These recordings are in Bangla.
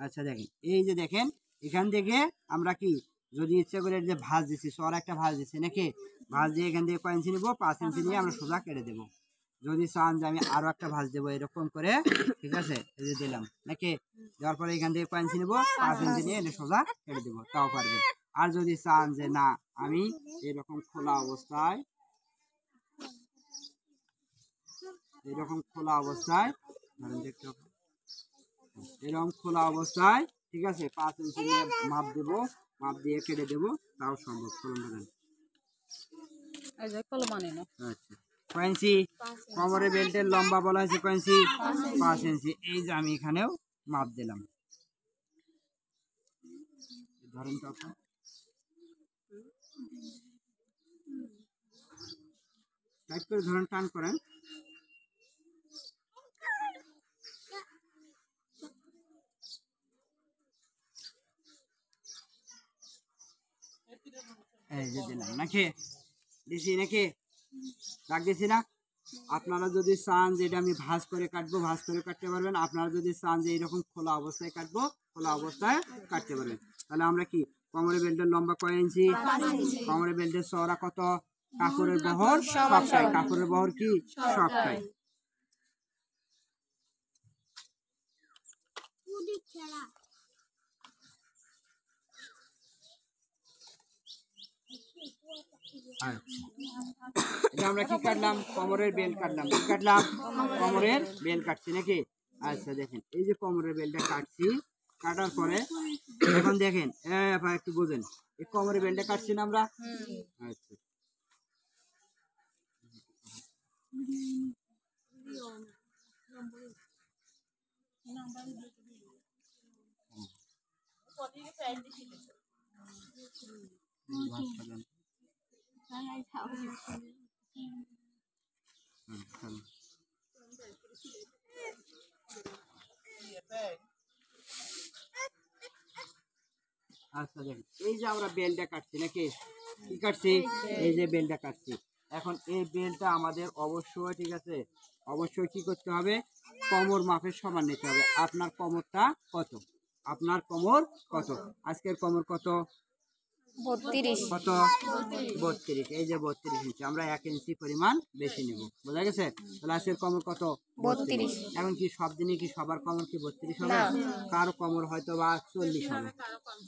আচ্ছা দেখেন, এই যে দেখেন এখান থেকে আমরা কি যদি ইচ্ছা করে যে ভাঁজ দিচ্ছি, চড়া একটা ভাঁজ দিচ্ছি নাকি, ভাঁজ দিয়ে এখান থেকে কয় ইঞ্চি নিবো, 5 ইঞ্চি নিয়ে আমরা সোজা কেটে দেবো। যদি চান যে আমি আরো একটা ভাঁজ দেবো এরকম করে, ঠিক আছে, এই যে দিলাম নাকি, দেওয়ার পরে এখান থেকে কয় ইঞ্চি নিবো, 5 ইঞ্চি নিয়ে এটা সোজা কেটে দেবো, তাও পারবে। আর যদি চান যে না আমি এরকম খোলা অবস্থায়, এরকম খোলা অবস্থায় ধরেন দেখতে হবে, এরকম খোলা অবস্থায়, ঠিক আছে, 5 ইঞ্চি নিয়ে মাপ দেবো, মাপ দিয়ে কেটে দেবো, তাও সম্ভব। কলম ধরেন। আচ্ছা, কয় ইঞ্চি কোমরের বেল্টের লম্বা বলা হয়েছে, কয় ইঞ্চি, 5 ইঞ্চি। এই যে আমি এখানেও মাপ দিলাম, ধরেন তো আপনি, টাইট করে ধরেন, টান করেন। এই যে দিলাম নাকি, দিছি নাকি, রাখ দিছি না। আপনারা যদি চান যে এটা আমি ভাঁজ করে কাটবো, ভাঁজ করে কাটতে পারবেন। আপনারা যদি চান যে এইরকম খোলা অবস্থায় কাটবো, খোলা অবস্থায় কাটতে পারবেন। তাহলে আমরা কি কোমরের বেল্টের লম্বা কয় ইঞ্চি, কোমরের বেল্টের চওড়া কত, কাপড়ের বহর সবটাই, কাপড়ের বহর কি সবটাই। এটা আমরা কি কাটলাম, কোমরের বেল্ট কাটলাম, কি কাটলাম, কোমরের বেল্ট কাটছি নাকি। আচ্ছা দেখেন, এই যে কোমরের বেল্টটা কাটছি, কাটার পরে এখন দেখেন একটু বোঝেন, এই কোমরের বেল্টটা কাটছি না আমরা। আচ্ছা, আচ্ছা দেখেন, এই যে আমরা বেলটা কাটছি নাকি, কি কাটছি, এই যে বেলটা কাটছি। এখন এই বেলটা আমাদের অবশ্যই, ঠিক আছে, অবশ্যই কি করতে হবে, কোমর মাপের সমান নিতে হবে। আপনার কোমরটা কত, আপনার কোমর কত, আজকের কোমর কত, 32 কত, 32। এই যে 32 ইঞ্চি, আমরা 1 ইঞ্চি পরিমাণ বেশি নেব, বোঝা গেছে। তাহলে আজকের কোমর কত, 32। এখন কি সব দিনে কি সবার কোমর কি 32 হবে, কারো কোমর হয়তো বা 40 হবে,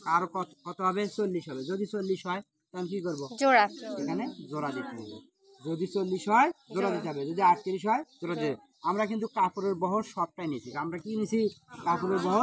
কারো কত হবে, 40 হবে। যদি 40 হয় তখন কি করবো, জোড়া, এখানে জোড়া দিতে হবে। যদি 40 হয় জোড়া দিতে হবে, যদি 38 হয় জোড়া দিতে হবে। আমরা কিন্তু কাপড়ের বহর সবটাই নিয়েছি, আমরা কি নিয়েছি, কাপড়ের বহর